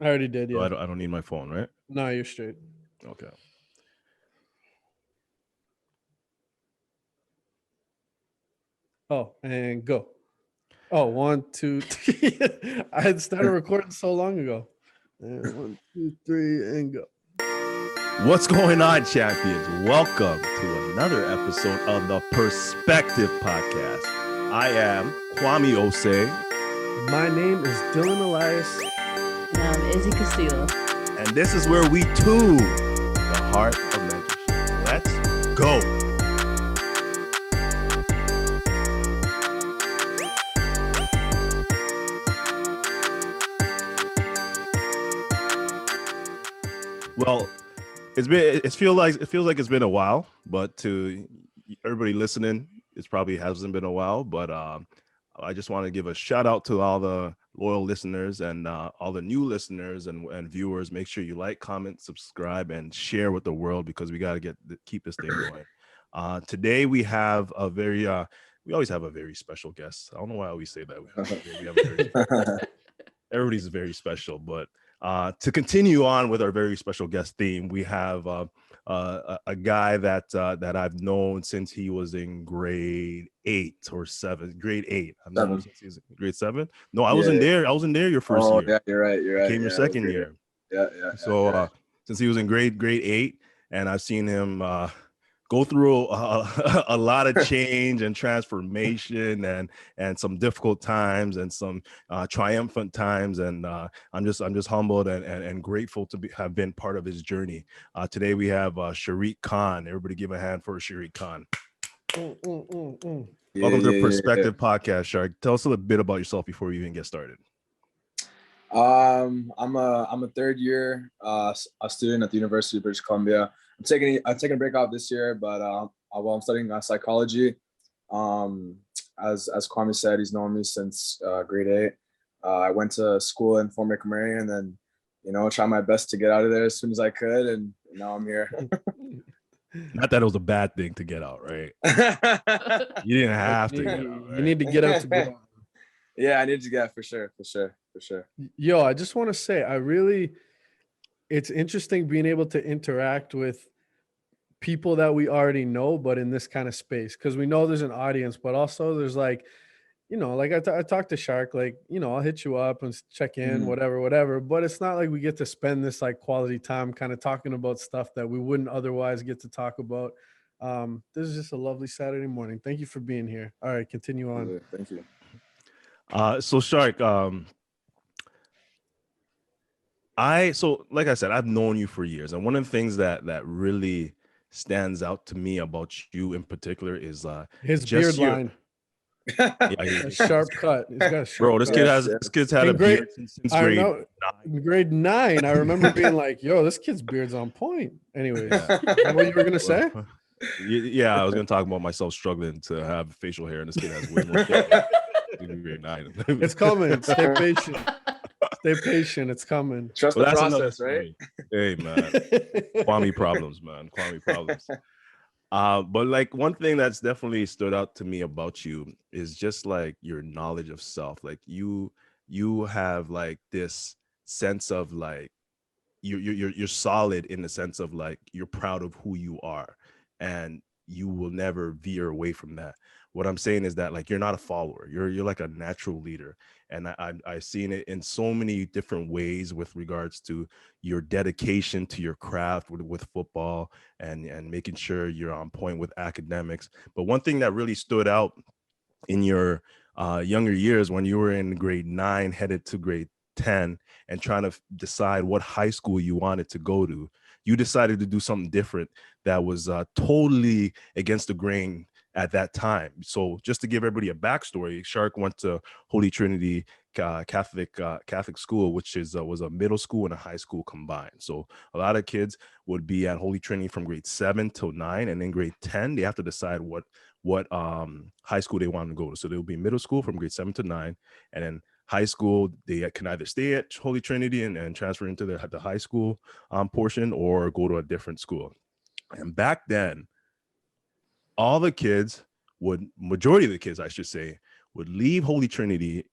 I already did, So yeah. I don't need my phone, right? No, you're straight. Okay. Oh, and go. Oh, one, two, three. I had started recording so long ago. And 1, 2, 3, and go. What's going on, champions? Welcome to another episode of the Perspective Podcast. I am Kwame Osei. My name is Dylan Elias. And I'm Izzy Castillo. And this is where we tune the heart of mentorship. Let's go. Well, it feels like it's been a while, but to everybody listening, it probably hasn't been a while. But I just want to give a shout out to all the loyal listeners and all the new listeners and viewers. Make sure you like, comment, subscribe, and share with the world because we got to keep this thing going. Today we have a very we always have a very special guest. I don't know why I always say that. We have a very everybody's very special, but to continue on with our very special guest theme, we have a guy that I've known since he was in grade 8 or 7. Grade 8. I've known him since he was in grade 7. No, I wasn't there. I wasn't there your first year. Yeah, you're right. I came your second year. Yeah. So since he was in grade 8, and I've seen him go through a lot of change and transformation and some difficult times and some triumphant times, and I'm just humbled and grateful to have been part of his journey. Today we have Sharq Khan. Everybody give a hand for Sharq Khan. Welcome to the Perspective Podcast, Sharq. Tell us a little bit about yourself before we even get started. I'm a third year a student at the University of British Columbia. I'm taking a break out this year, but I'm studying psychology. As Kwame said, he's known me since grade 8. I went to school in Fort McMurray, and then try my best to get out of there as soon as I could, and now I'm here. Not that it was a bad thing to get out, right? You didn't have to get out, right? You need to get out to get out. Yeah, I need to get for sure. Yo, I just want to say, it's interesting being able to interact with people that we already know, but in this kind of space, because we know there's an audience, but also there's like I talked to Sharq, I'll hit you up and check in, whatever. But it's not like we get to spend this like quality time kind of talking about stuff that we wouldn't otherwise get to talk about. This is just a lovely Saturday morning. Thank you for being here. All right, continue on. Thank you. So Sharq, like I said, I've known you for years, and one of the things that really stands out to me about you in particular is his beard line. A sharp cut. He's got a sharp this kid's had a beard since grade 9. In grade 9, I remember being like, "Yo, this kid's beard's on point." Anyways, what you were gonna say? Yeah, I was gonna talk about myself struggling to have facial hair, and this kid has way more. In grade 9. It's coming. Stay patient. Stay patient. It's coming. Trust the process, right? Hey, man. Kwame problems, man. Kwame problems. But like one thing that's definitely stood out to me about you is just like your knowledge of self. Like you have like this sense of like you're solid in the sense of like you're proud of who you are, and you will never veer away from that. What I'm saying is that like you're not a follower. You're like a natural leader, and I've seen it in so many different ways with regards to your dedication to your craft with football and making sure you're on point with academics. But one thing that really stood out in your younger years when you were in grade 9 headed to grade 10 and trying to decide what high school you wanted to go to, you decided to do something different that was totally against the grain at that time. So just to give everybody a backstory, Sharq went to Holy Trinity Catholic school, which was a middle school and a high school combined. So a lot of kids would be at Holy Trinity from grade 7 till 9, and then grade 10 they have to decide what high school they want to go to. So they'll be middle school from grade 7 to 9, and then high school they can either stay at Holy Trinity and transfer into the high school portion or go to a different school. And back then, majority of the kids, I should say, would leave Holy Trinity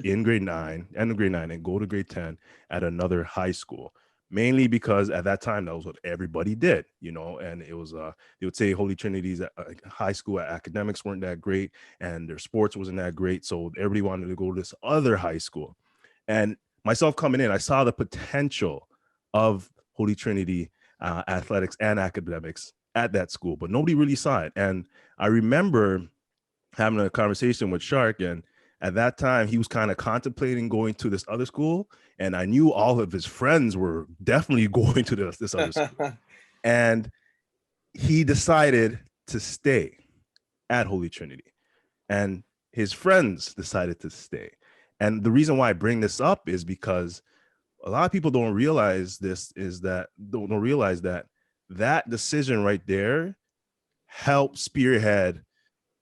in grade 9, end of grade 9, and go to grade 10 at another high school. Mainly because at that time that was what everybody did, and it was they would say Holy Trinity's high school academics weren't that great and their sports wasn't that great, so everybody wanted to go to this other high school. And myself coming in, I saw the potential of Holy Trinity athletics and academics at that school, but nobody really saw it. And I remember having a conversation with Shark, and at that time he was kind of contemplating going to this other school, and I knew all of his friends were definitely going to this other school. And he decided to stay at Holy Trinity, and his friends decided to stay. And the reason why I bring this up is because a lot of people don't realize that decision right there helped spearhead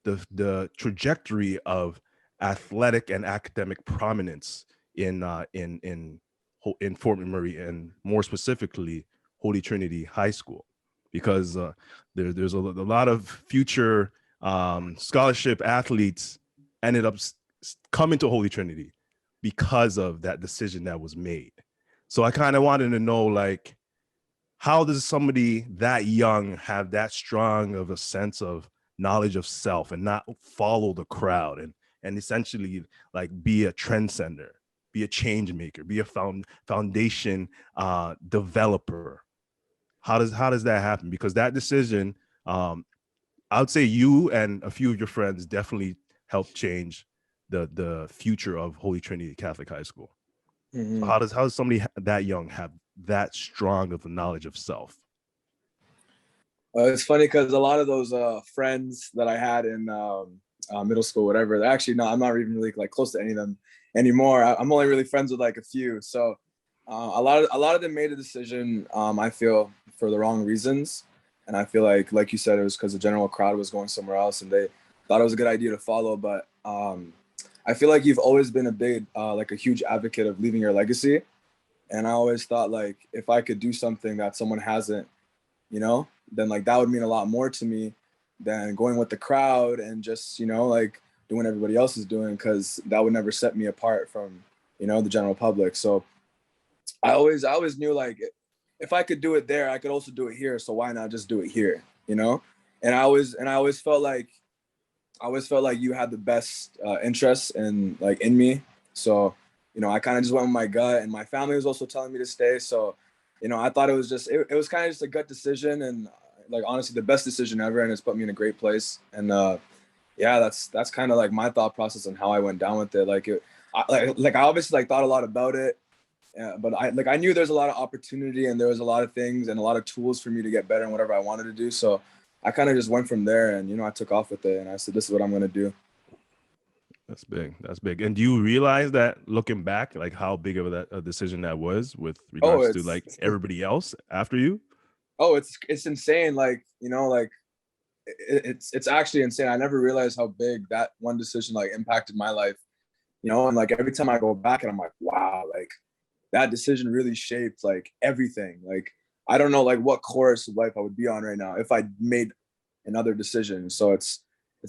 the trajectory of athletic and academic prominence in Fort McMurray, and more specifically Holy Trinity High School, because there's a lot of future scholarship athletes ended up coming to Holy Trinity because of that decision that was made. So I kind of wanted to know, like, how does somebody that young have that strong of a sense of knowledge of self and not follow the crowd and essentially like be a trendsetter, be a change maker, be a foundation developer? How does that happen? Because that decision, I would say you and a few of your friends definitely helped change the future of Holy Trinity Catholic High School. Mhm. So how does somebody that young have that strong of a knowledge of self? It's funny because a lot of those friends that I had in middle school, whatever, they're actually not. I'm not even really like close to any of them anymore. I'm only really friends with like a few. So a lot of them made a decision. I feel for the wrong reasons, and I feel like you said, it was because the general crowd was going somewhere else, and they thought it was a good idea to follow. But I feel like you've always been a big, like a huge advocate of leaving your legacy, and I always thought like if I could do something that someone hasn't, then like that would mean a lot more to me than going with the crowd and just, like doing what everybody else is doing, because that would never set me apart from, the general public. So I always knew like if I could do it there, I could also do it here. So why not just do it here, And I always felt like you had the best interests in me. So, I kind of just went with my gut, and my family was also telling me to stay. So, I thought it was just, it was kind of just a gut decision, and like, honestly, the best decision ever. And it's put me in a great place. And yeah, that's kind of like my thought process on how I went down with it. I obviously like thought a lot about it. Yeah, but I knew there's a lot of opportunity, and there was a lot of things and a lot of tools for me to get better in whatever I wanted to do. So I kind of just went from there, and, I took off with it, and I said, this is what I'm going to do. That's big. That's big. And do you realize that looking back, like how big of a decision that was with regards to like everybody else after you? Oh, it's insane. Like, it's actually insane. I never realized how big that one decision like impacted my life, and like every time I go back and I'm like, wow, like that decision really shaped like everything. Like, I don't know like what course of life I would be on right now if I made another decision. So it's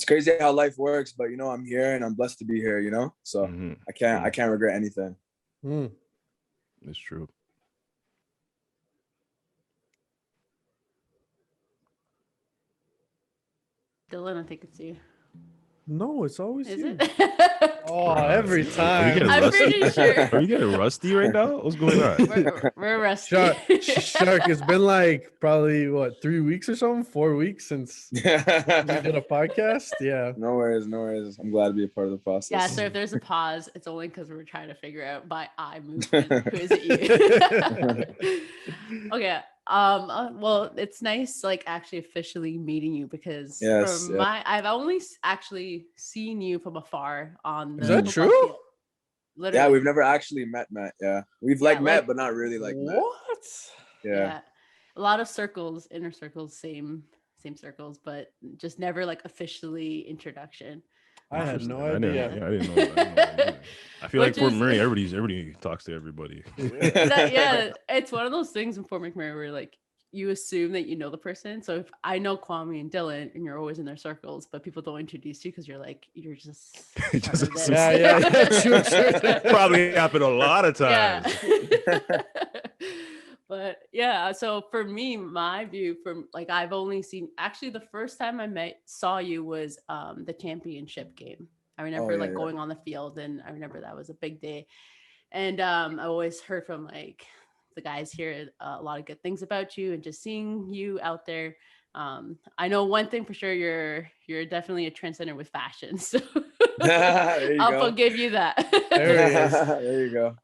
crazy how life works, but I'm here and I'm blessed to be here, so I can't regret anything. It's true. Dylan, I think it's you. No, it's always Is you. it? Oh, every time. I'm pretty sure. Are you getting rusty right now? What's going on? We're rusty. Shark, it's been like probably 3 weeks or something, 4 weeks since we did a podcast. Yeah. No worries. I'm glad to be a part of the process. Yeah, so if there's a pause, it's only because we're trying to figure out by eye movement who is it you. Okay. Well, it's nice like actually officially meeting you, because I've only actually seen you from afar on the Is that true? field. Literally. Yeah, we've never actually met. Yeah, we've met, but not really like met. What? Yeah. A lot of circles, inner circles, same circles, but just never like officially introduction. I had no idea. I didn't know that. I feel like Fort McMurray, everybody talks to everybody. Yeah, it's one of those things in Fort McMurray where like you assume that you know the person. So if I know Kwame and Dylan and you're always in their circles, but people don't introduce you because you're just Just part of this. Yeah, true. Probably happened a lot of times. Yeah. But yeah, so for me, my view from like I've only seen actually the first time I saw you was the championship game. I remember yeah. going on the field, and I remember that was a big day. And I always heard from like the guys here a lot of good things about you, and just seeing you out there. I know one thing for sure, you're definitely a trendsetter with fashion. So There you I'll go. forgive you that. There he is. There you go.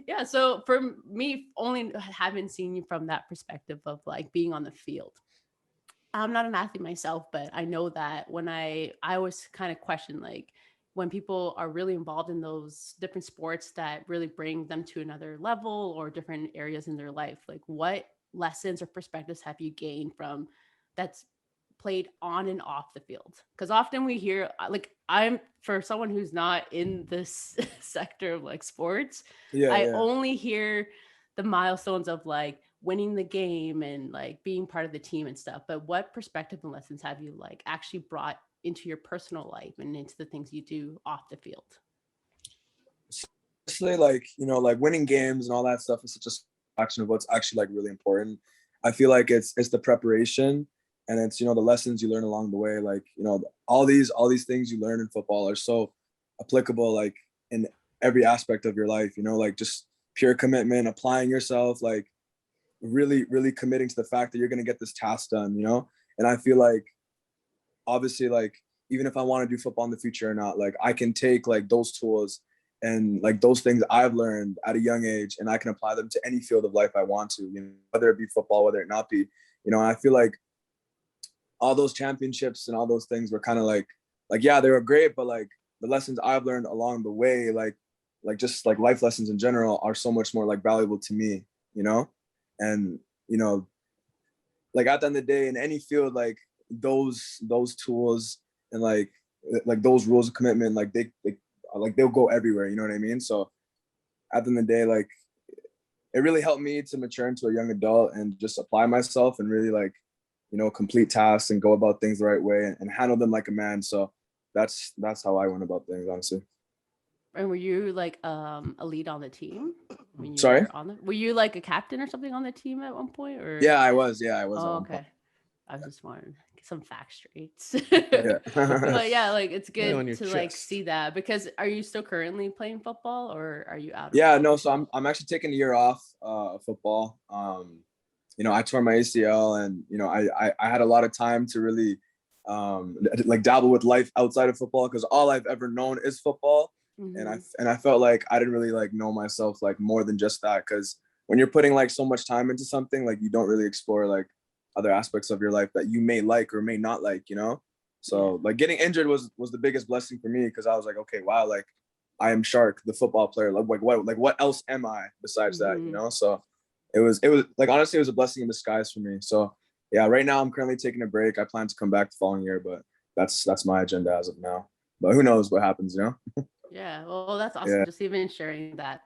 Yeah, so for me, only haven't seen you from that perspective of like being on the field. I'm not an athlete myself, but I know that when I always kind of question like when people are really involved in those different sports that really bring them to another level or different areas in their life, like what lessons or perspectives have you gained from that's played on and off the field? Because often we hear like I'm for someone who's not in this sector of like sports, I Yeah. only hear the milestones of like winning the game and like being part of the team and stuff. But what perspective and lessons have you like actually brought into your personal life and into the things you do off the field? Especially like, like winning games and all that stuff is such a action of what's actually like really important. I feel like it's the preparation, and it's, the lessons you learn along the way. Like, all these things you learn in football are so applicable, like in every aspect of your life, like just pure commitment, applying yourself, like really, really committing to the fact that you're going to get this task done, And I feel like, obviously, like, even if I want to do football in the future or not, like I can take like those tools and like those things I've learned at a young age, and I can apply them to any field of life I want to, whether it be football, whether it not be, and I feel like all those championships and all those things were kind of like, yeah, they were great, but like the lessons I've learned along the way, like just like life lessons in general are so much more like valuable to me, and, like at the end of the day in any field, like those tools and like those rules of commitment, like they'll go everywhere, you know what I mean? So at the end of the day, like it really helped me to mature into a young adult and just apply myself and really like, complete tasks and go about things the right way and handle them like a man. So that's how I went about things, honestly. And were you like a lead on the team when you Sorry? were on the? Were you like a captain or something on the team at one point? Or Yeah, I was. Oh, okay. I was just wanting to get some facts straight. Yeah. But yeah, like it's Lay on good your to like chest. see that, because are you still currently playing football or are you out of Yeah, it? no, so I'm actually taking a year off of football. I tore my ACL, and I had a lot of time to really like dabble with life outside of football, because all I've ever known is football. Mhm. And I felt like I didn't really like know myself like more than just that, because when you're putting like so much time into something, like you don't really explore like other aspects of your life that you may like or may not like, so like getting injured was the biggest blessing for me, because I was like, okay, wow, like I am Sharq, the football player, like what else am I besides that, so it was like, honestly, it was a blessing in disguise for me. So yeah, right now I'm currently taking a break. I plan to come back the following year, but that's my agenda as of now, but who knows what happens. Yeah, well, that's awesome. Yeah. Just even sharing that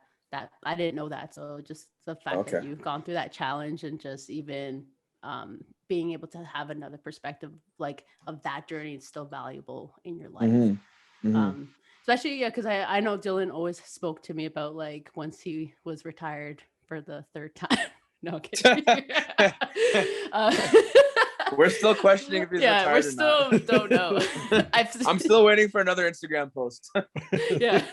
I didn't know that. So just the fact that Okay. you've gone through that challenge and just even being able to have another perspective like of that journey is still valuable in your life. Especially, yeah, because I know Dylan always spoke to me about like once he was retired for the third time. No, kidding. We're still questioning if he's retired we're still don't know. I'm still waiting for another Instagram post. Yeah.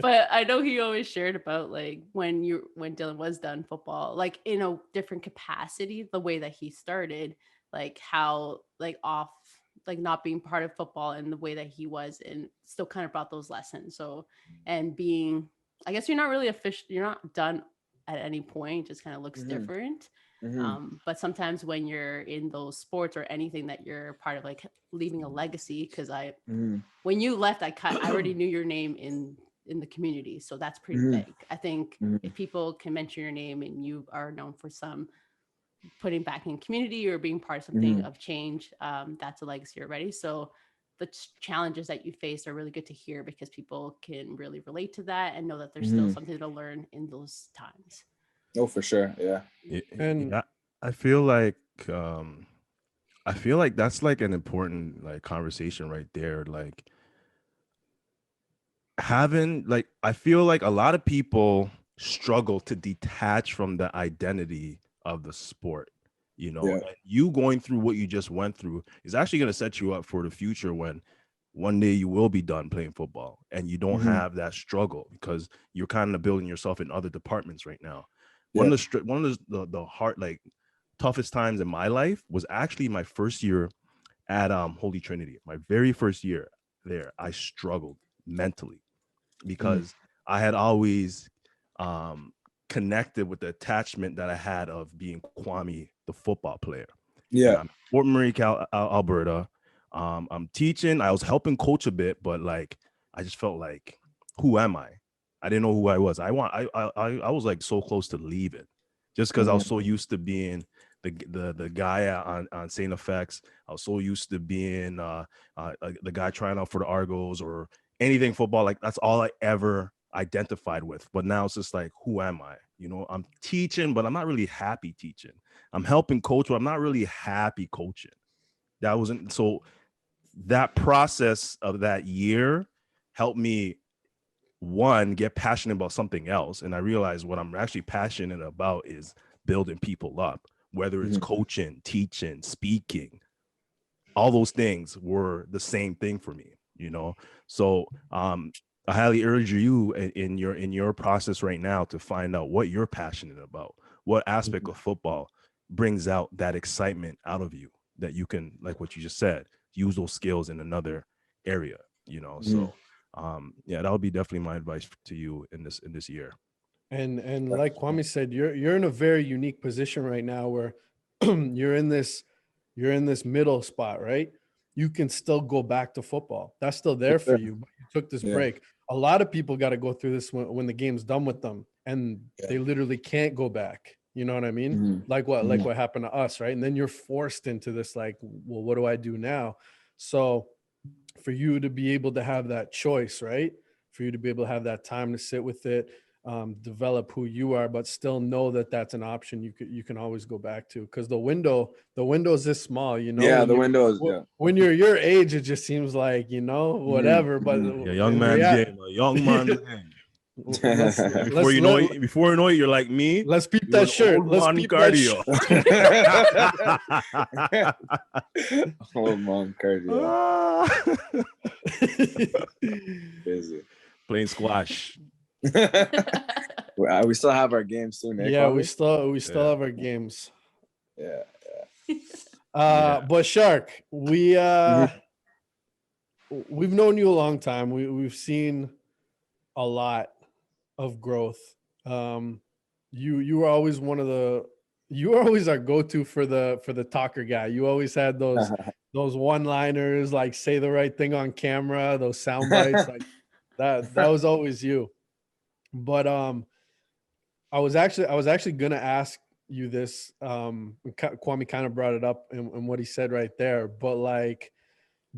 But I know he always shared about like when Dylan was done football, like in a different capacity, the way that he started, like how like off, like not being part of football and the way that he was, and still kind of brought those lessons. So, and being, I guess you're not really official, you're not done at any point, it just kind of looks different. But sometimes when you're in those sports or anything that you're part of, like leaving a legacy, because when you left, I already knew your name in the community, so that's pretty big. I think if people can mention your name and you are known for some putting back in community or being part of something of change, that's a legacy already. So the challenges that you face are really good to hear, because people can really relate to that and know that there's still something to learn in those times. Oh, for sure. Yeah. And I feel like I feel like that's like an important like conversation right there. Like having like I feel like a lot of people struggle to detach from the identity of the sport. You know, Yeah. and you going through what you just went through is actually going to set you up for the future when one day you will be done playing football and you don't Hmm. have that struggle because you're kind of building yourself in other departments right now. Yeah. One of the hard like toughest times in my life was actually my first year at Holy Trinity. My very first year there, I struggled mentally Hmm. because I had always um, connected with the attachment that I had of being Kwame, the football player. And Yeah. I'm Fort Marie, Alberta. I'm teaching. I was helping coach a bit, but like I just felt like, who am I? I didn't know who I was. I was like so close to leaving, just because I Hmm. was so used to being the guy on Saint Effects. I was so used to being the guy trying out for the Argos or anything football. Like that's all I ever identified with. But now it's just like, who am I? You know, I'm teaching, but I'm not really happy teaching. I'm helping coach, but I'm not really happy coaching. That wasn't so that process of that year helped me one get passionate about something else. And I realized what I'm actually passionate about is building people up, whether it's Hmm. coaching, teaching, speaking, all those things were the same thing for me, you know. So I highly urge you in your process right now to find out what you're passionate about, what aspect of football brings out that excitement out of you that you can, like what you just said, use those skills in another area, you know. Hmm. So yeah, that would be definitely my advice to you in this year. And like Kwame said, you're in a very unique position right now where you're in this you're in this middle spot, right? You can still go back to football. That's still For there for sure. you, but you took this Yeah. break. A lot of people got to go through this when the game's done with them and Yeah. they literally can't go back. You know what I mean? Hmm. Like Hmm. what happened to us, right? And then you're forced into this like, well, what do I do now? So for you to be able to have that choice, right? For you to be able to have that time to sit with it, develop who you are, but still know that that's an option you can always go back to because the window is this small, you know. Yeah. The windows. Yeah. When you're your age, it just seems like Hmm. whatever. But Hmm. Yeah, young in man's reality, game, a young man's game. let's Before you know it, you're like me. let's peep You're that an shirt. old Let's man peep that cardio. shirt. Oh, mom, cardio. Busy. Playing squash. We still have our game soon, eh, Yeah, we Kwame? still Yeah. have our games. Yeah. Yeah. But Shark, Mhm. we've known you a long time. We've seen a lot of growth. Um, you were always you were always our go-to for the talker guy. You always had those one-liners, like say the right thing on camera, those sound bites, like that was always you. But I was actually gonna ask you this. Kwame kind of brought it up in what he said right there, but like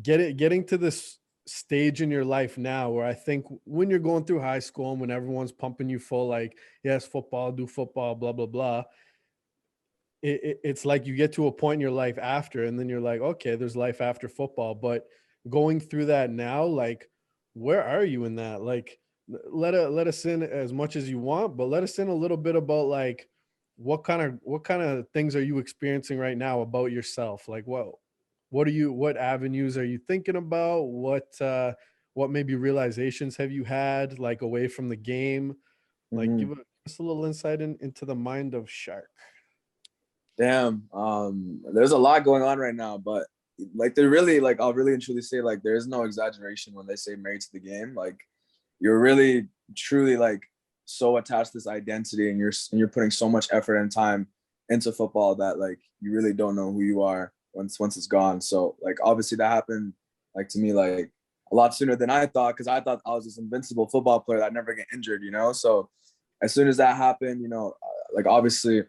getting to this stage in your life now where I think when you're going through high school and when everyone's pumping you full, like, yes, football, do football, blah, blah, blah. It's like you get to a point in your life after, and then you're like, okay, there's life after football. But going through that now, like, where are you in that? Like, let us in as much as you want, but let us in a little bit about like what kind of things are you experiencing right now about yourself? Like what avenues are you thinking about? What maybe realizations have you had like away from the game? Like Mhm. give us a little insight into the mind of Shark. Damn. There's a lot going on right now, but like they're really like I'll really and truly say like there is no exaggeration when they say married to the game. Like you're really truly like so attached to this identity and you're putting so much effort and time into football that like you really don't know who you are once it's gone. So like obviously that happened like to me like a lot sooner than I thought because I thought I was this invincible football player that never get injured, you know. So as soon as that happened, like obviously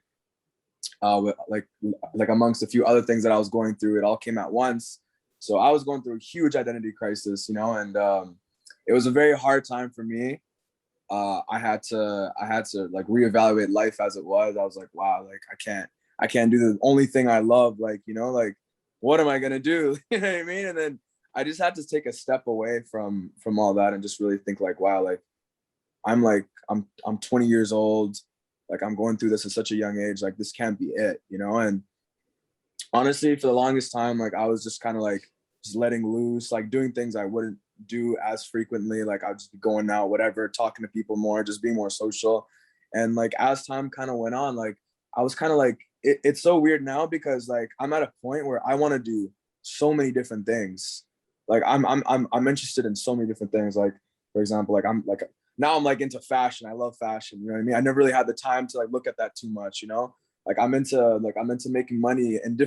like amongst a few other things that I was going through, it all came at once. So I was going through a huge identity crisis, and it was a very hard time for me. I had to like reevaluate life as it was. I was like, wow, like I can't do the only thing I love. Like, you know, like, what am I gonna do? You know what I mean? And then I just had to take a step away from all that and just really think like, wow, like I'm 20 years old. Like I'm going through this at such a young age. Like this can't be it, you know? And honestly, for the longest time, like I was just kind of like just letting loose, like doing things I wouldn't do as frequently. Like I'd just be going out, whatever, talking to people more, just being more social. And like as time kind of went on, like I was kind of like, it's so weird now because like I'm at a point where I want to do so many different things. Like I'm interested in so many different things. Like for example, like I'm like now I'm like into fashion. I love fashion. You know what I mean? I never really had the time to like look at that too much. You know, like I'm into making money in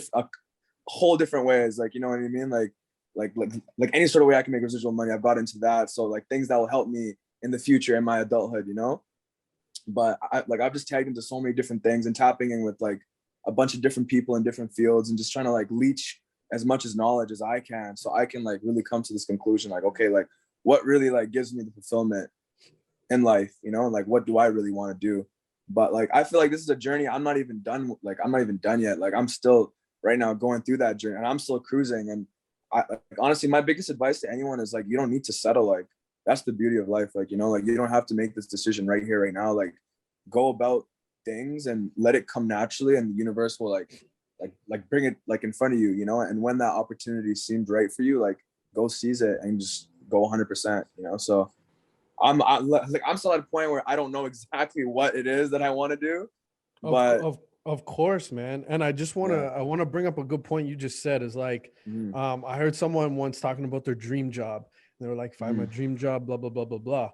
whole different ways. Like you know what I mean? Like any sort of way I can make residual money. I've got into that. So like things that will help me in the future in my adulthood. You know, but I've just tagged into so many different things and tapping in with like a bunch of different people in different fields and just trying to like leech as much as knowledge as I can so I can like really come to this conclusion like okay like what really like gives me the fulfillment in life, you know, like what do I really want to do. But like I feel like this is a journey I'm not even done yet. Like I'm still right now going through that journey and I'm still cruising. And like, honestly my biggest advice to anyone is like you don't need to settle. Like that's the beauty of life. Like, you know, like you don't have to make this decision right here right now. Like go about things and let it come naturally and the universe will like bring it like in front of you, you know. And when that opportunity seemed right for you, like go seize it and just go 100%, you know. So I'm still at a point where I don't know exactly what it is that I want to do, but Of course, man. And I just want to Yeah. I want to bring up a good point you just said is like I heard someone once talking about their dream job. They were like, find my dream job, blah blah blah blah blah.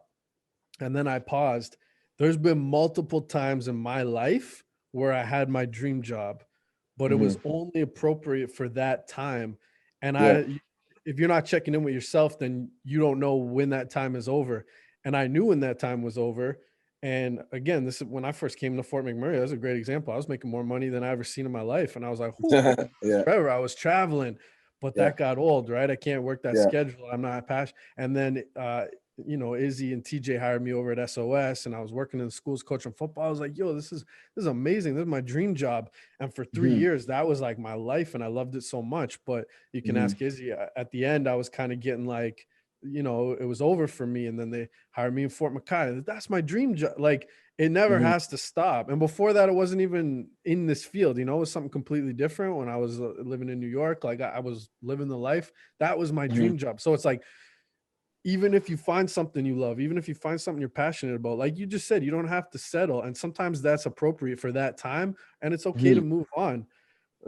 And then I paused. There's been multiple times in my life where I had my dream job, but it was only appropriate for that time. And Yeah. if you're not checking in with yourself, then you don't know when that time is over. And I knew when that time was over. And again, this is when I first came to Fort McMurray. That was a great example. I was making more money than I ever seen in my life. And I was like, Yeah. forever. I was traveling, but Yeah. that got old, right? I can't work that Yeah. schedule. I'm not passionate. And then you know, Izzy and TJ hired me over at SOS and I was working in the schools coaching football. I was like, yo, this is amazing. This is my dream job. And for 3 years, that was like my life and I loved it so much. But you can ask Izzy at the end, I was kind of getting like, you know, it was over for me. And then they hired me in Fort McKay. That's my dream job. Like it never has to stop. And before that, it wasn't even in this field, you know, it was something completely different when I was living in New York. Like I was living the life. That was my dream job. So it's like, even if you find something you love, even if you find something you're passionate about, like you just said, you don't have to settle. And sometimes that's appropriate for that time. And it's okay to move on.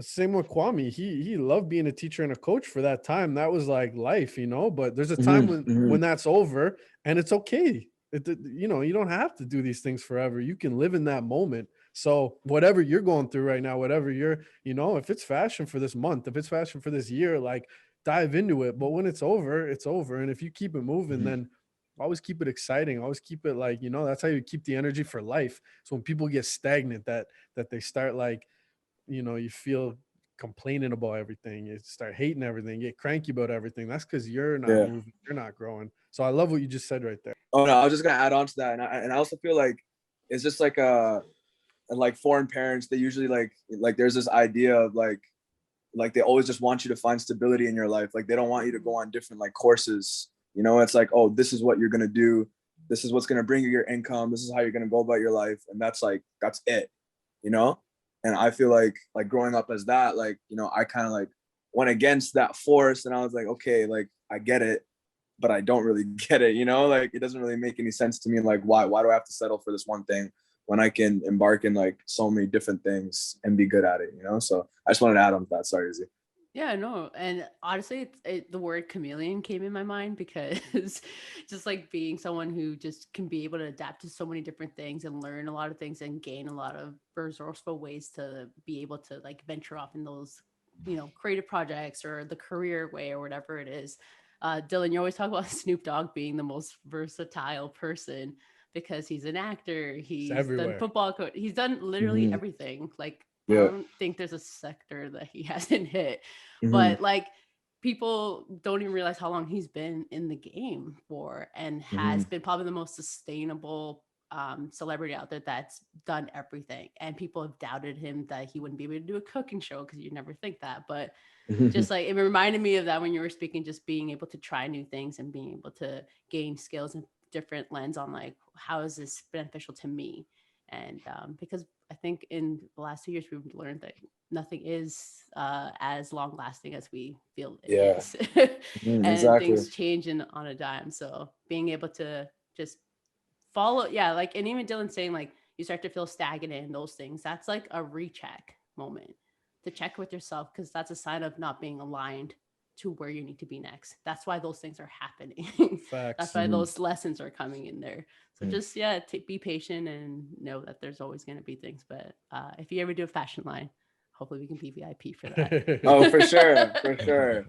Same with Kwame. He loved being a teacher and a coach for that time. That was like life, you know, but there's a time when that's over and it's okay. You know, you don't have to do these things forever. You can live in that moment. So whatever you're going through right now, whatever you're, you know, if it's fashion for this month, if it's fashion for this year, like dive into it. But when it's over, it's over. And if you keep it moving, then always keep it exciting. Always keep it like, you know, that's how you keep the energy for life. So when people get stagnant, that they start like, you know, you feel complaining about everything, you start hating everything, get cranky about everything. That's because you're not Yeah. moving, you're not growing. So I love what you just said right there. Oh no, I was just gonna add on to that, and I also feel like it's just like like foreign parents, they usually like there's this idea of like they always just want you to find stability in your life. Like they don't want you to go on different like courses. You know, it's like, oh, this is what you're gonna do. This is what's gonna bring you your income. This is how you're gonna go about your life, and that's it. You know, and I feel like growing up as that, like you know, I kind of like went against that force, and I was like, okay, like I get it, but I don't really get it. You know, like it doesn't really make any sense to me. Like why do I have to settle for this one thing when I can embark in like so many different things and be good at it, you know? So I just wanted to add on to that. Sorry, Izzy. Yeah, no. And honestly, the word chameleon came in my mind because just like being someone who just can be able to adapt to so many different things and learn a lot of things and gain a lot of resourceful ways to be able to like venture off in those, you know, creative projects or the career way or whatever it is. Dylan, you always talk about Snoop Dogg being the most versatile person because he's an actor, he's done Everywhere. football coach, he's done literally everything. Like I Yeah. don't think there's a sector that he hasn't hit. Mhm. But like people don't even realize how long he's been in the game for and has been probably the most sustainable celebrity out there that's done everything, and people have doubted him that he wouldn't be able to do a cooking show, because you'd never think that. But just like, it reminded me of that when you were speaking, just being able to try new things and being able to gain skills and different lens on like, how is this beneficial to me? And because I think in the last 2 years we've learned that nothing is as long lasting as we feel it is. And exactly. things change on a dime. So being able to just follow, like, and even Dylan saying like you start to feel stagnant in those things, that's like a recheck moment to check with yourself, because that's a sign of not being aligned to where you need to be next. That's why those things are happening. Facts. That's why those lessons are coming in there. So just be patient and know that there's always going to be things. But if you ever do a fashion line, hopefully we can be VIP for that. Oh, for sure.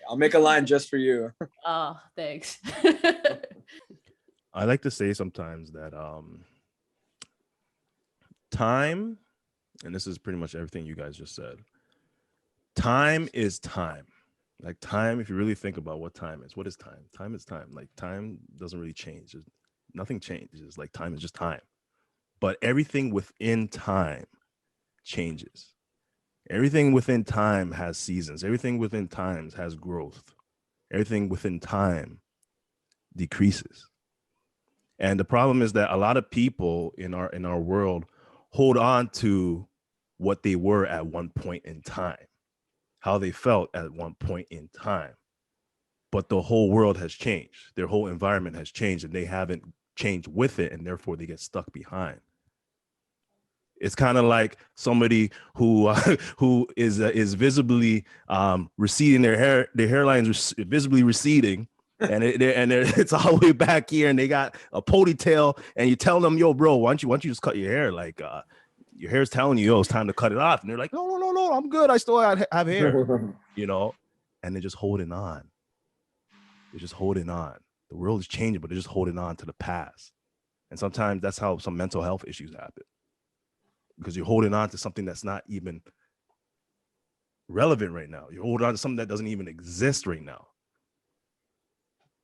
I'll make a line just for you. Oh, thanks. I like to say sometimes that time, and this is pretty much everything you guys just said, time is time. Like time, if you really think about what time is, what is time? Time is time. Like time doesn't really change. Nothing changes. Like time is just time. But everything within time changes. Everything within time has seasons. Everything within time has growth. Everything within time decreases. And the problem is that a lot of people in our world hold on to what they were at one point in time, how they felt at one point in time. But the whole world has changed. Their whole environment has changed, and they haven't changed with it, and therefore they get stuck behind. It's kind of like somebody who is visibly receding, their hairline is visibly receding, and it's all the way back here, and they got a ponytail, and you tell them, yo, bro, why don't you just cut your hair? Like your hair's telling you, yo, it's time to cut it off. And they're like, no, I'm good. I still have hair, you know, and they're just holding on. They're just holding on. The world is changing, but they're just holding on to the past. And sometimes that's how some mental health issues happen, because you're holding on to something that's not even relevant right now. You're holding on to something that doesn't even exist right now.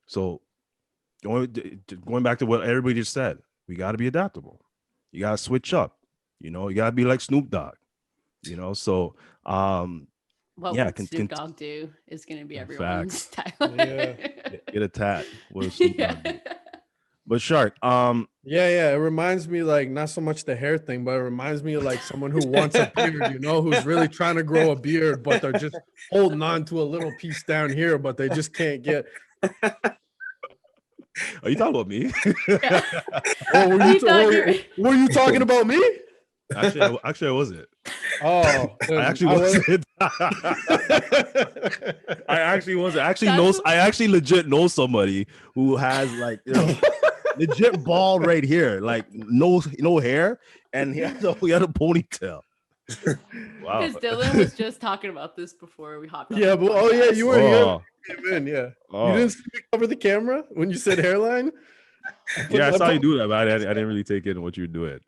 So going back to what everybody just said, we got to be adaptable. You got to switch up. You know, you got to be like Snoop Dogg, you know? So, what would Snoop Dogg do is going to be everyone's tagline. Get a tat. What does Snoop Dogg do? But Shark, it reminds me, like, not so much the hair thing, but it reminds me of like someone who wants a beard, you know, who's really trying to grow a beard, but they're just holding on to a little piece down here, but they just can't get. Are you talking about me? Were you talking about me? Actually, I wasn't. Oh, I actually wasn't. I actually wasn't. I actually legit know somebody who has like, you know, legit bald right here, like no hair, and he had a ponytail. Wow. Because Dylan was just talking about this before we hopped on. Yeah, but you were here. You came in, you didn't see me cover the camera when you said hairline. Yeah, I saw you do that, but I didn't really take in what you were doing.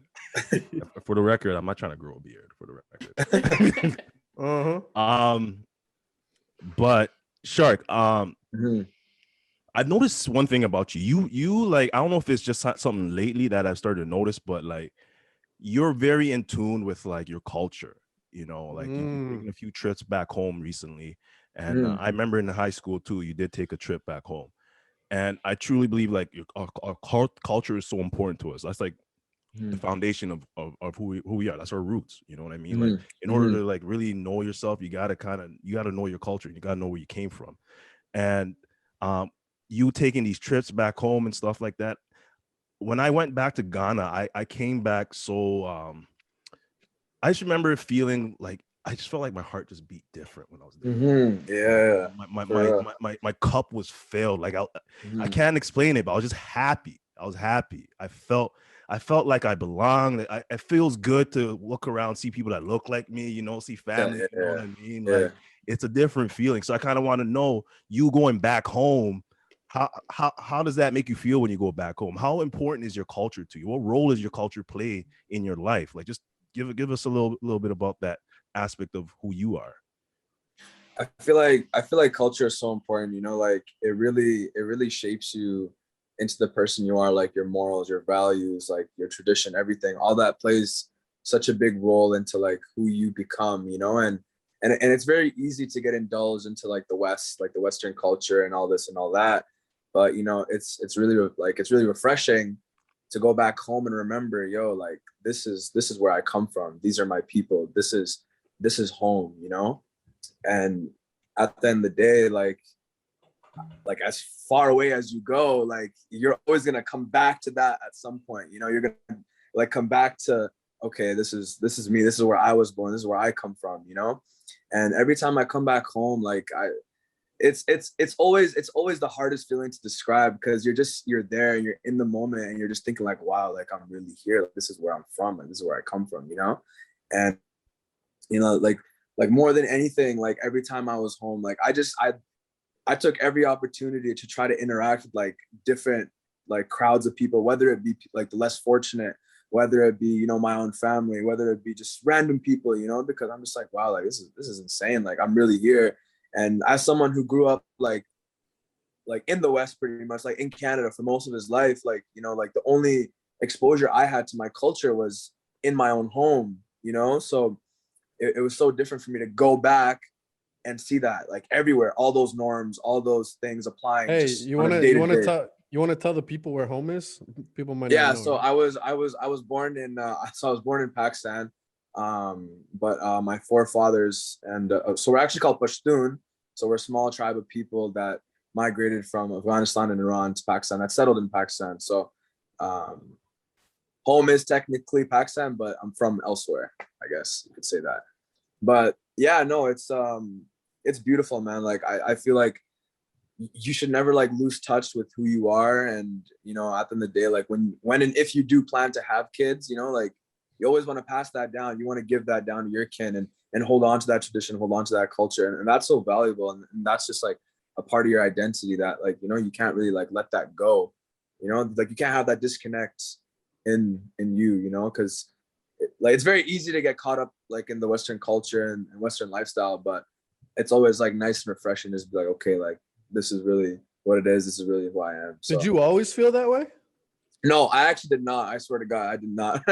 For the record, I'm not trying to grow a beard. For the record. But Shark, I've noticed one thing about you. You like, I don't know if it's just something lately that I've started to notice, but like, you're very in tune with like your culture. You know, like you've taken a few trips back home recently, and I remember in high school too, you did take a trip back home. And I truly believe like our culture is so important to us. That's like the foundation of who we are. That's our roots. You know what I mean? Like in order to like really know yourself, you gotta know your culture. You gotta know where you came from. And you taking these trips back home and stuff like that. When I went back to Ghana, I came back so I just remember feeling like I just felt like my heart just beat different when I was there. My cup was filled. Like I can't explain it, but I was just happy. I was happy. I felt like I belonged. It feels good to look around, see people that look like me, you know, see family, you know what I mean? Like it's a different feeling. So I kind of want to know, you going back home, how does that make you feel when you go back home? How important is your culture to you? What role does your culture play in your life? Like just give us a little bit about that aspect of who you are. I feel like culture is so important, you know, like it really shapes you into the person you are, like your morals, your values, like your tradition, everything. All that plays such a big role into like who you become, you know. And it's very easy to get indulged into like the West, like the Western culture and all this and all that. But you know, it's really like it's really refreshing to go back home and remember, yo, like this is where I come from. These are my people. This is home, you know. And at the end of the day, like as far away as you go, like you're always gonna come back to that at some point. You know, you're gonna like come back to, okay, this is me. This is where I was born. This is where I come from. You know, and every time I come back home, like it's always the hardest feeling to describe, because you're there and you're in the moment and you're just thinking like, wow, like I'm really here. Like, this is where I'm from. Like this is where I come from. You know, and you know, like more than anything, like every time I was home, like I took every opportunity to try to interact with like different like crowds of people, whether it be like the less fortunate, whether it be, you know, my own family, whether it be just random people, you know, because I'm just like, wow, like this is insane. Like I'm really here. And as someone who grew up like in the West, pretty much like in Canada for most of his life, like, you know, like the only exposure I had to my culture was in my own home, you know? So it was so different for me to go back and see that like everywhere, all those norms, all those things applying. Hey, Just you on want a to day you to want to day. tell you want to tell the people where home is? People might not Yeah, know. so Right? I was born in I was born in Pakistan, but my forefathers and so we're actually called Pashtun. So we're a small tribe of people that migrated from Afghanistan and Iran to Pakistan, that settled in Pakistan. So um, home is technically Pakistan, but I'm from elsewhere, I guess you could say that. But yeah, no, it's beautiful, man. Like I feel like you should never like lose touch with who you are. And you know, at the end of the day, like when and if you do plan to have kids, you know, like you always want to pass that down. You want to give that down to your kin and hold on to that tradition, hold on to that culture. And that's so valuable. And that's just like a part of your identity that, like, you know, you can't really like let that go. You know, like you can't have that disconnect in you, you know, because like it's very easy to get caught up like in the Western culture and Western lifestyle, but it's always like nice and refreshing to just be like, okay, like this is really what it is. This is really who I am. So Did you always feel that way? no, I actually did not. I swear to God, I did not.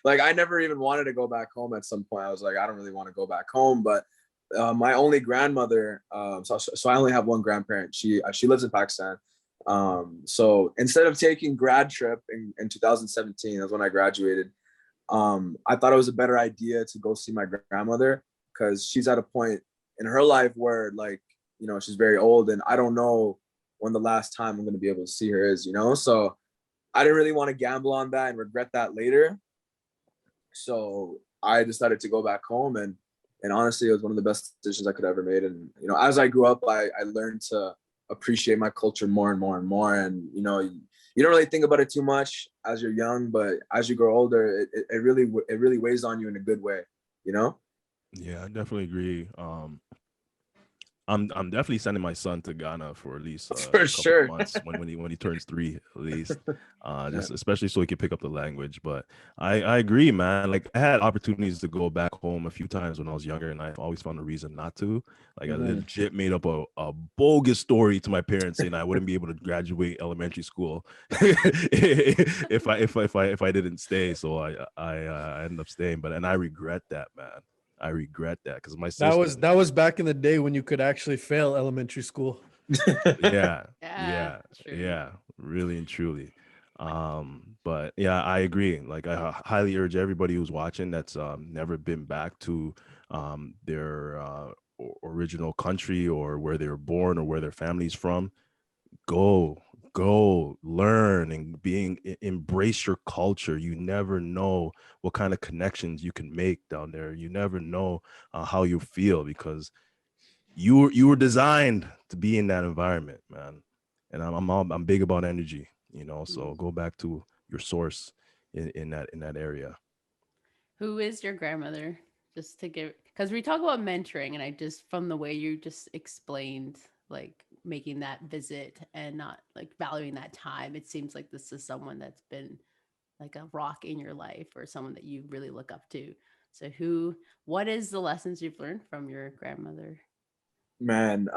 Like I never even wanted to go back home at some point. I was like, I don't really want to go back home. But my only grandmother, so I only have one grandparent. She lives in Pakistan. So instead of taking grad trip in 2017, that's when I graduated. I thought it was a better idea to go see my grandmother, because she's at a point in her life where, like, you know, she's very old and I don't know when the last time I'm going to be able to see her is, you know? So I didn't really want to gamble on that and regret that later. So I decided to go back home, and honestly, it was one of the best decisions I could ever made. And, you know, as I grew up, I learned to appreciate my culture more and more and more. And, you know, you don't really think about it too much as you're young, but as you grow older, it really weighs on you in a good way, you know? Yeah, I definitely agree. I'm definitely sending my son to Ghana for at least a For couple of sure. months when he turns 3 at least. Yeah. Just especially so he can pick up the language. But I agree, man. Like I had opportunities to go back home a few times when I was younger, and I've always found a reason not to. Like I legit made up a bogus story to my parents saying I wouldn't be able to graduate elementary school if I didn't stay. So I ended up staying, and I regret that, man. I regret that because my sister. That was back in the day when you could actually fail elementary school. Yeah, Yeah, yeah, true. yeah, really and truly. But yeah, I agree. Like I highly urge everybody who's watching that's never been back to their original country or where they were born or where their family's from, go learn and embrace your culture. You never know what kind of connections you can make down there. You never know how you feel, because you were designed to be in that environment, man. And I'm big about energy, you know. So go back to your source in that area. Who is your grandmother? Just to give, because we talk about mentoring, and I just, from the way you just explained, like making that visit and not like valuing that time, it seems like this is someone that's been like a rock in your life or someone that you really look up to. So what is the lessons you've learned from your grandmother? Man,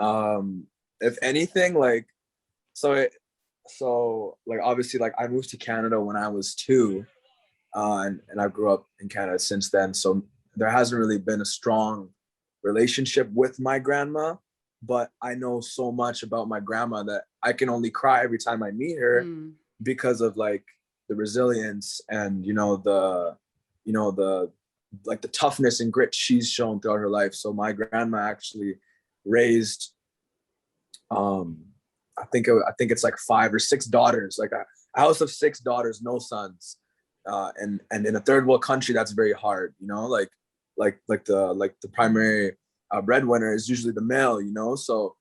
if anything, like, so so like obviously like I moved to Canada when I was 2, and I grew up in Canada since then. So there hasn't really been a strong relationship with my grandma, but I know so much about my grandma that I can only cry every time I meet her Mm. because of like the resilience and the like the toughness and grit she's shown throughout her life. So my grandma actually raised um I think it's like 5 or 6 daughters, like a house of 6 daughters, no sons. And in a third world country, that's very hard, like the primary breadwinner is usually the male, so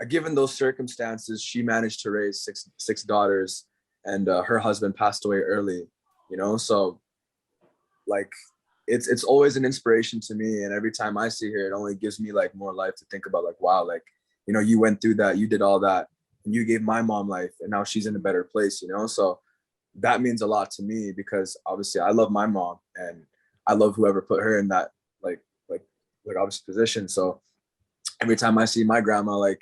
given those circumstances, she managed to raise six daughters, and her husband passed away early, so like it's always an inspiration to me, and every time I see her, it only gives me like more life to think about, like, wow, like, you went through that, you did all that, and you gave my mom life, and now she's in a better place, so that means a lot to me, because obviously I love my mom, and I love whoever put her in that like like obvious position. So every time I see my grandma, like,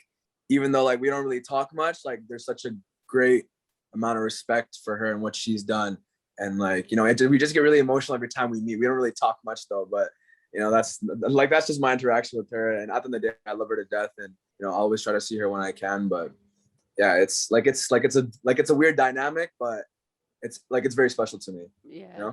even though like we don't really talk much, like there's such a great amount of respect for her and what she's done. And like, we just get really emotional every time we meet. We don't really talk much though, but that's just my interaction with her. And at the end of the day, I love her to death, and I always try to see her when I can. But yeah, it's a weird dynamic, but it's very special to me. Yeah.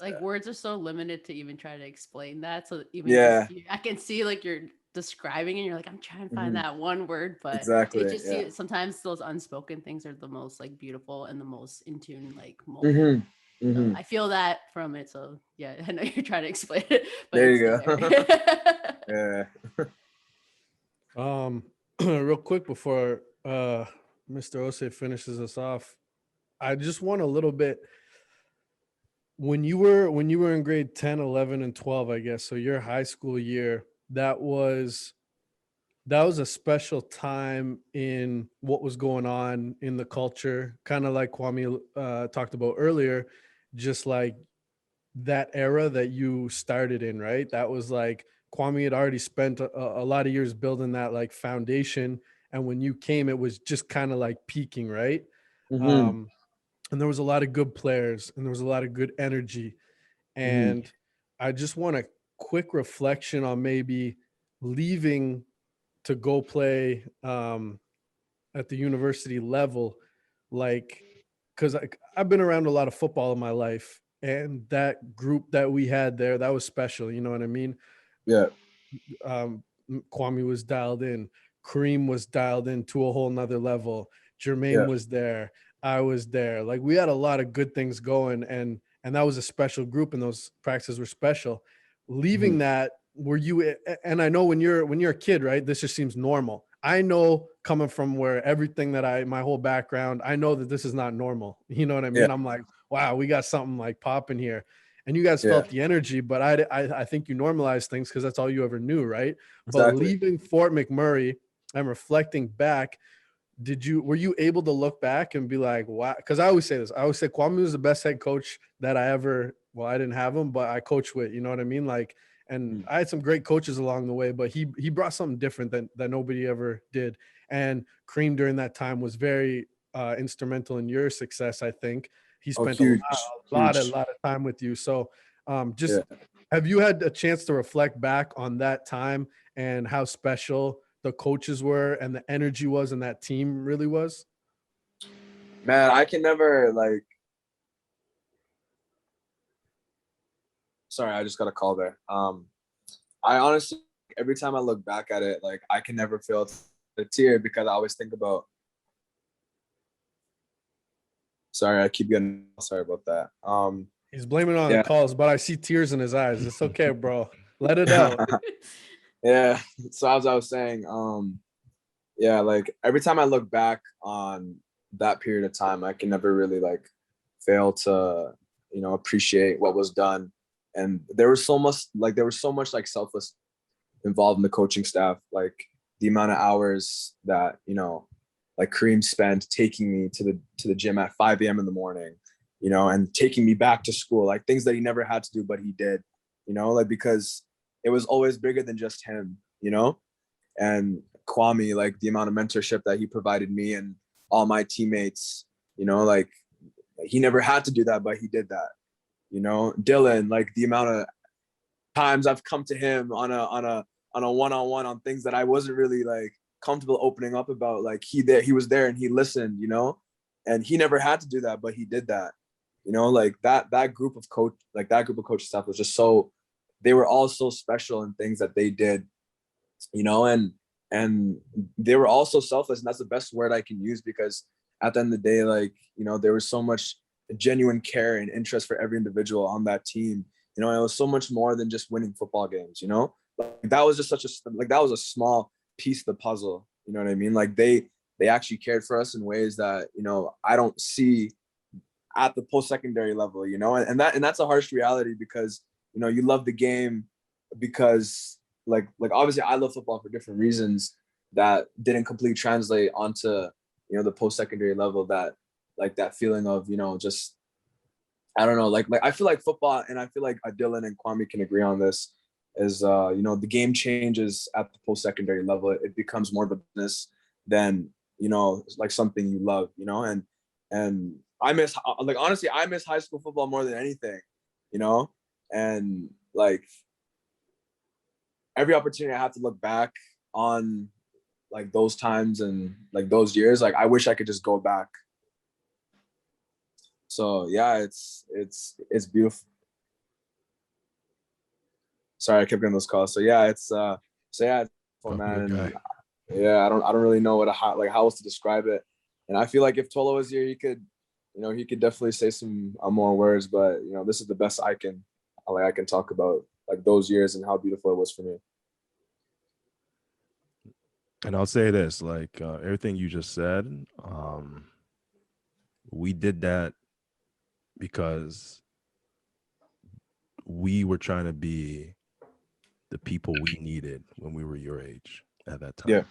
Like words are so limited to even try to explain that. So even Yeah. I can see like you're describing and you're like, I'm trying to find that one word, but Exactly. it just Yeah. sometimes those unspoken things are the most like beautiful and the most in tune like moment. So I feel that from it. So yeah, I know you're trying to explain it, but There it's you there. Yeah. Real quick before Mr. Ose finishes us off, I just want a little bit, when you were in grade 10, 11, and 12, I guess, so your high school year, that was a special time in what was going on in the culture, kind of like Kwame talked about earlier, just like that era that you started in, right? That was like Kwame had already spent a lot of years building that like foundation, and when you came, it was just kind of like peaking, right? And there was a lot of good players, and there was a lot of good energy, and I just want a quick reflection on maybe leaving to go play at the university level, like, because I've been around a lot of football in my life, and that group that we had there, that was special. You know what I mean? Yeah. Kwame was dialed in. Kareem was dialed in to a whole nother level. Jermaine was there. I was there. Like, we had a lot of good things going, and that was a special group, and those practices were special. Leaving that, were you? And I know when you're a kid, right? This just seems normal. I know, coming from where everything that my whole background, I know that this is not normal. You know what I mean? I'm like, wow, we got something like popping here. And you guys felt the energy, but I think you normalized things because that's all you ever knew, right? But Exactly. leaving Fort McMurray and reflecting back, were you able to look back and be like, wow? Because I always say this. I always say Kwame was the best head coach that I ever. Well, I didn't have him, but I coached with. You know what I mean? Like, and I had some great coaches along the way, but he brought something different that nobody ever did. And Kareem during that time was very instrumental in your success. I think he spent a lot of time with you. So, have you had a chance to reflect back on that time and how special the coaches were and the energy was and that team really was? Man, I can never like. Sorry, I just got a call there. I honestly, every time I look back at it, like I can never feel a tear, because I always think about. Sorry, I keep getting. Sorry about that. He's blaming it on the calls, but I see tears in his eyes. It's okay, bro. Let it out. Yeah. So as I was saying, yeah, like every time I look back on that period of time, I can never really like fail to, appreciate what was done. And there was so much like selfless involved in the coaching staff, like the amount of hours that, like Kareem spent taking me to the gym at 5 a.m. in the morning, and taking me back to school, like things that he never had to do, but he did, like, because it was always bigger than just him, and Kwame, like the amount of mentorship that he provided me, and all my teammates, you know, like he never had to do that, but he did that. You know, Dylan, like the amount of times I've come to him on a one-on-one on things that I wasn't really like comfortable opening up about. Like he was there and he listened, you know, and he never had to do that, but he did that. You know, like that group of coach staff was just so, they were all so special in things that they did, you know, and they were also selfless, and that's the best word I can use, because at the end of the day, like, you know, there was so much genuine care and interest for every individual on that team, you know, and it was so much more than just winning football games, you know, like that was just that was a small piece of the puzzle, you know what I mean? Like they actually cared for us in ways that, you know, I don't see at the post-secondary level, you know, and that's a harsh reality, because, you know, you love the game because like obviously I love football for different reasons that didn't completely translate onto, you know, the post-secondary level, that like that feeling of, you know, just, I don't know, like I feel like football, and I feel like Dylan and Kwame can agree on this, is you know, the game changes at the post-secondary level. It becomes more of a business than, you know, like something you love, you know, and I miss, like, honestly, I miss high school football more than anything, you know, and like every opportunity I have to look back on like those times and like those years, like I wish I could just go back. So yeah, it's beautiful. Sorry, I kept getting those calls. So yeah, it's Oh, man. good guy. Yeah, I don't really know how else to describe it. And I feel like if Tolo was here, he could, you know, he could definitely say some more words. But, you know, this is the best I can talk about like those years and how beautiful it was for me. And I'll say this, like everything you just said, we did that because we were trying to be the people we needed when we were your age at that time. Yeah.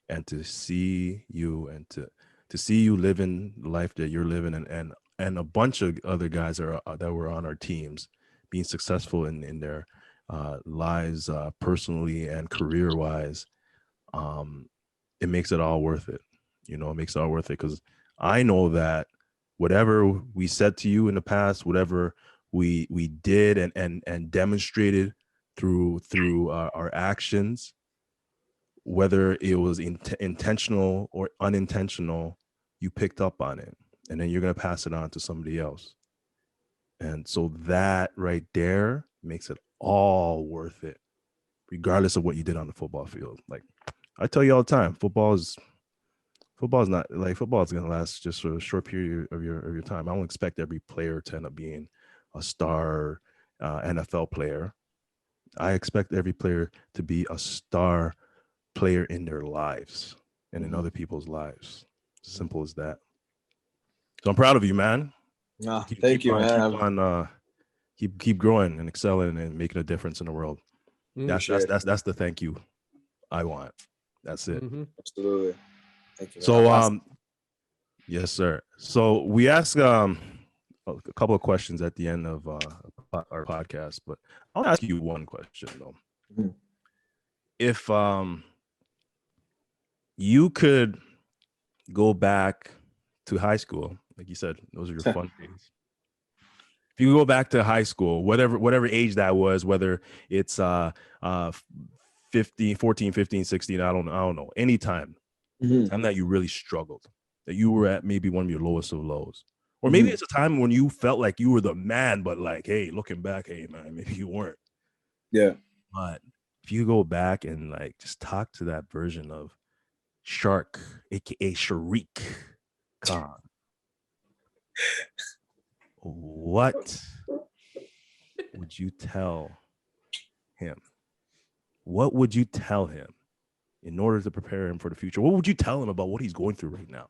And to see you and to see you living the life that you're living, and a bunch of other guys that were on our teams being successful in their lives, personally and career wise, it makes it all worth it. You know, it makes it all worth it, because I know that whatever we said to you in the past, whatever we did and demonstrated through our actions, whether it was intentional or unintentional, you picked up on it, and then you're going to pass it on to somebody else. And so that right there makes it all worth it, regardless of what you did on the football field. Like I tell you all the time, football is not like, football is going to last just for a short period of your time. I don't expect every player to end up being a star NFL player. I expect every player to be a star player in their lives and in other people's lives. Simple as that. So I'm proud of you, man. Thank you, man. Keep growing and excelling and making a difference in the world. That's the thank you I want. That's it. Mm-hmm. Absolutely. Thank you, man. So yes, sir. So we ask a couple of questions at the end of our podcast, but I'll ask you one question though. Mhm. If you could go back to high school, like you said, those are your fun days. If you go back to high school, whatever age that was, whether it's 15, 14, 15, 16, I don't know, anytime, time that you really struggled, that you were at maybe one of your lowest of lows. Or maybe it's a time when you felt like you were the man, but like, hey, looking back, hey man, maybe you weren't. Yeah. But if you go back and like just talk to that version of Sharq, aka Sharq Khan, what would you tell him? What would you tell him in order to prepare him for the future? What would you tell him about what he's going through right now?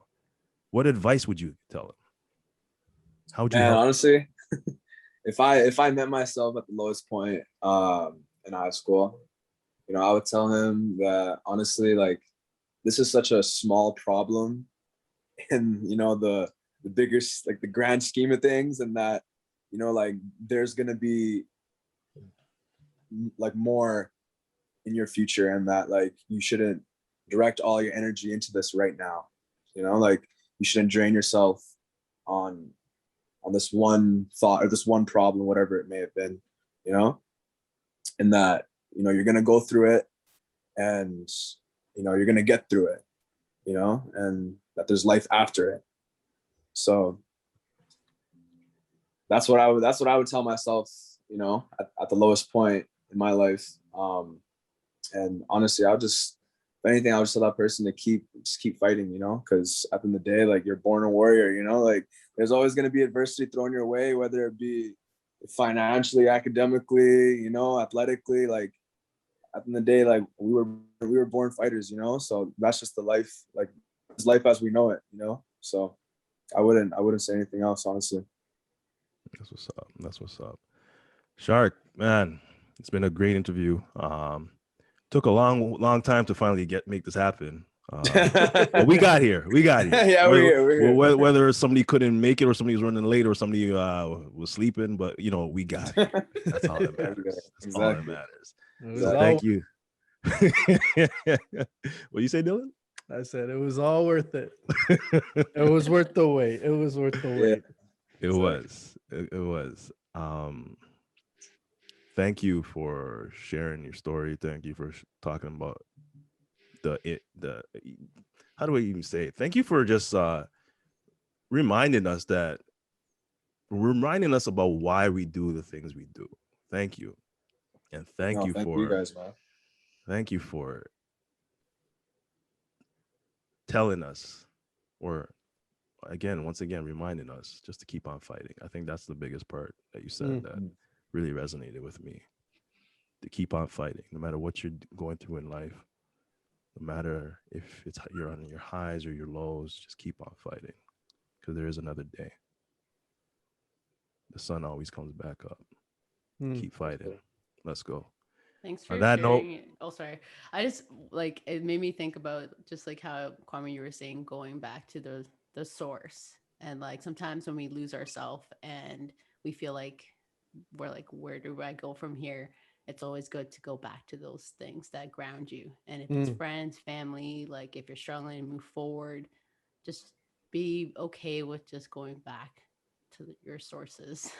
What advice would you tell him? How would you help? Honestly, if I met myself at the lowest point in high school, you know, I would tell him that honestly, like, this is such a small problem in, you know, the bigger, like the grand scheme of things, and that, you know, like there's gonna be like more in your future, and that like you shouldn't direct all your energy into this right now. You know, like you shouldn't drain yourself on this one thought or this one problem, whatever it may have been, you know, and that, you know, you're going to go through it and, you know, you're going to get through it, you know, and that there's life after it. So that's what I would tell myself, you know, at the lowest point in my life. And honestly, if anything, I would just tell that person to keep fighting, you know, because at the end of the day, like, you're born a warrior, you know, like, there's always going to be adversity thrown your way, whether it be financially, academically, you know, athletically. Like, at the end of the day, like, we were born fighters, you know, so that's just the life, like, it's life as we know it, you know. So I wouldn't say anything else, honestly. That's what's up. That's what's up. Sharq, man, it's been a great interview. Took a long time to finally make this happen. But we got here. Yeah, we're here. Whether somebody couldn't make it or somebody was running late or somebody was sleeping, but you know, we got it. That's all that matters. That's all that matters. So thank you. What you say, Dylan? I said it was all worth it. It was worth the wait. It was worth the wait. It was. It was. Thank you for sharing your story. Thank you for talking about the how do I even say it? Thank you for just reminding us about why we do the things we do. Thank you. And thank you guys, man. Thank you for telling us, or once again, reminding us just to keep on fighting. I think that's the biggest part that you said that really resonated with me. To keep on fighting, no matter what you're going through in life, no matter if you're on your highs or your lows, just keep on fighting, because there is another day. The sun always comes back up. Keep fighting. Let's go. Thanks for sharing it. Oh, sorry. I just, like, it made me think about just like how, Kwame, you were saying, going back to the source. And like, sometimes when we lose ourselves and we feel like we're like, where do I go from here? It's always good to go back to those things that ground you. And if it's friends, family, like, if you're struggling to move forward, just be okay with just going back to your sources.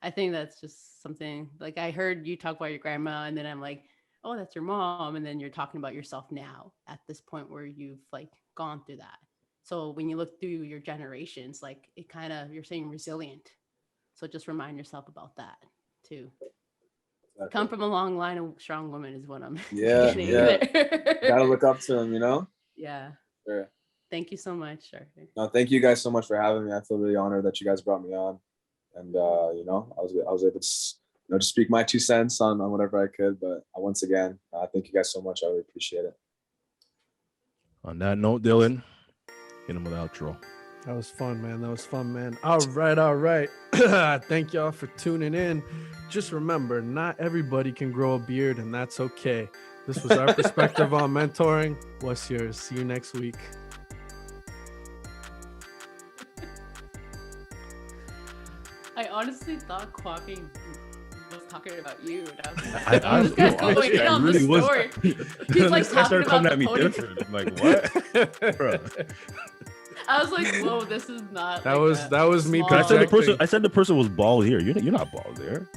I think that's just something, like, I heard you talk about your grandma, and then I'm like, oh, that's your mom. And then you're talking about yourself now at this point where you've like gone through that. So when you look through your generations, like, it kind of, you're saying resilient. So just remind yourself about that too. Exactly. Come from a long line of strong women is what I'm getting there. Gotta look up to them, you know? Yeah. Sure. Thank you so much, Sharq. No, thank you guys so much for having me. I feel really honored that you guys brought me on. And you know, I was able to, you know, just speak my 2 cents on whatever I could. But once again, thank you guys so much. I really appreciate it. On that note, Dylan, hit him with the outro. That was fun, man. All right. Thank y'all for tuning in. Just remember, not everybody can grow a beard, and that's okay. This was our perspective on mentoring. What's yours? See you next week. I honestly thought Kwame was talking about you. And I was going in on the story. He's like talking about coming at me different. I'm like, what? Bro. I was like, whoa, this is not. That was me. I said the person was bald here. You're not bald there.